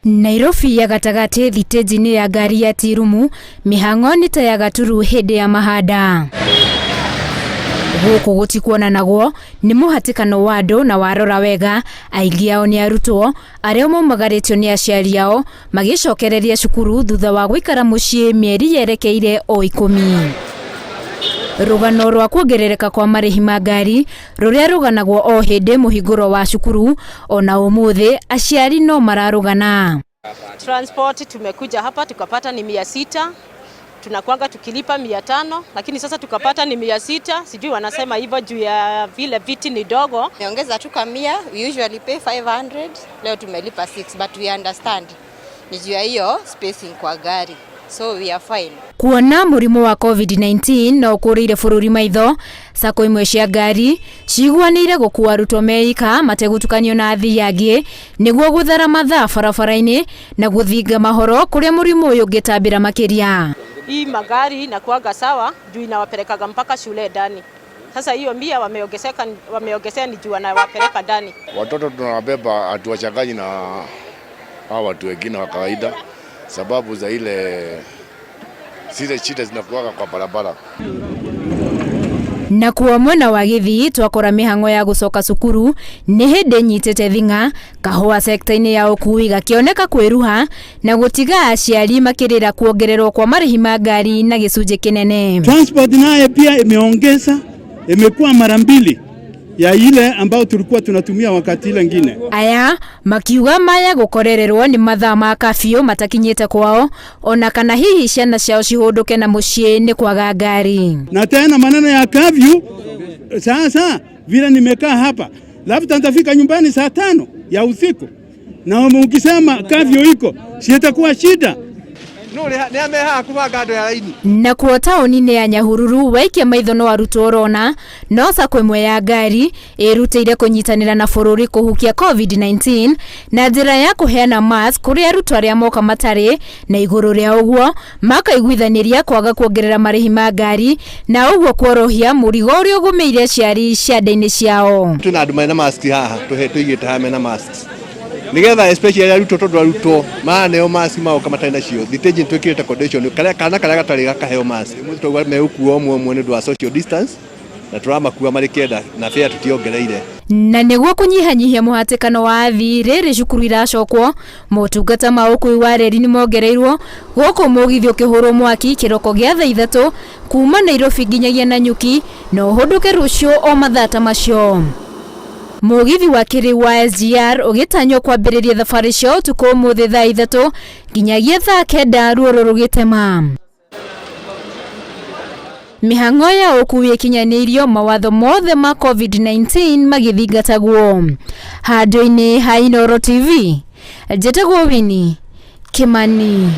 Nairobi ya gatagati thitĩnji ya ngari ya tirumu mĩhang'o nĩ ta ya gaturu hĩndĩ ya mahanda. Gũkũ gũtironanagwo nĩ mũhatĩkano wa andũ na warora wega, aingĩ ao nĩ arutwo arĩa maumagarĩtio nĩ aciari ao magĩcokereria cukuru thutha wa gũikara mũciĩ mĩeri yerekeire o 10. Rũgano rwa kuongerereka kwa marĩhi ma ngari rũrĩa rũganagwo o hĩndĩ mũhingũro wa cukuru, ona ũmũthĩ aciari no mararũgana. Transport tumekuja hapa tukapata ni 600, tunakuanga tukilipa 500, lakini sasa tukapata ni 600. Sijui wanasema hivyo juu ya vile viti ni dogo. Niongeza tu 100, we usually pay 500, leo tumelipa 6, but we understand ni juu ya hiyo spacing kwa gari, so we are fine. Kuona mũrimũ wa COVID-19 no kũrĩire bũrũri maitho, sako imwe cia ngari ciguanĩire gũkua arutwo meika mategũtukanio na athii angĩ nĩguo gũthara mathaa barabara-inĩ na gũthinga mahoro kũrĩa mũrimũ ũyũ ũngĩtambĩra makĩria. Hii magari inakuaga sawa juu inawapelekaga mpaka shule ndani. Sasa hiyo mbia wameongezea ni juu wanawapeleka ndani. Watoto tunawabeba hatuwachanganyi na hawa watu wengine wa kawaida, sababu za ile shida zinakuaga kwa barabara. Na kuwa mwena wa Gĩthii twakora mĩhang'o ya gũcoka cukuru nĩ hĩndĩ nyitĩte thing'a, kahũa sekta-inĩ ya ũkui gakĩoneka kwĩruha na gũtiga aciari makĩrĩra kuongererwo kwa marĩhi ma ngari na gĩcunjĩ kĩnene. Transport naye pia imeongeza, imekuwa mara 2 ya ile ambao tulikuwa tunatumia wakati ile ngine. Aya makiuga maya gũkorererwo nĩ mathaa ma kafio matakinyĩte kwao, ona kana hihi ciana ciao cihũndũke na mũciĩ nĩ kwaga ngari. Na tena maneno ya kafio, sasa vile nimekaa hapa labda nitafika nyumbani saa 5 ya usiku, na ukisema kafio iko sitakuwa shida. Na kuo taũni-inĩ ya Nyahururu waikia maitho no arutwo ũrona, no sako ĩmwe ya ngari ĩrutĩire kũnyitanĩra na bũrũri kũhukia COVID-19 na njĩra ya kũheana mask kũrĩ arutwo arĩa moka matarĩ, na igũrũ rĩa ũguo makaiguithanĩria kwaga kuongerera marĩhi ma ngari na ũguo kuorohia mũrigo ũrĩa ũgũmĩire aciari ciande-inĩ ciao. Tuna andũ mena mask haha tũigĩte haha mena masks nigetha especially arutwo maneo mask mao kama taina cio thitĩnji twĩkĩrĩte condition kana gatarĩ gakaheo mask mũtũgwa megũkuo ũmwe nĩ ũndũ wa social distance na tũramakua marĩ kenda na fare tutiongereire. Na nĩguo kũnyihanyihia mũhatĩkano wa athii rĩrĩ cukuru iracokwo, motungata ma ũkui wa reri nĩ mongereirwo, gũkũ mũgithi ũkĩhũrwo mwaki kĩroko gĩa thaa 3 kuma Nairobi nginyagia Nanyuki na ũhũndũke rũciũ o mathaa ta macio. Mũgithi wa kĩrĩu wa SGR ũgĩtanywo kwambĩrĩria thabarĩ cia ũtukũ ũmũthĩ thaa 3 nginyagia thaa 9 ruoro rũgĩtema. Mĩhang'o ya ũkui ĩkinyanĩirio, mawatho mothe ma COVID-19 magĩthingatagwo. Handũ-inĩ ha Inooro TV, njĩtagwo Winnie Kimani.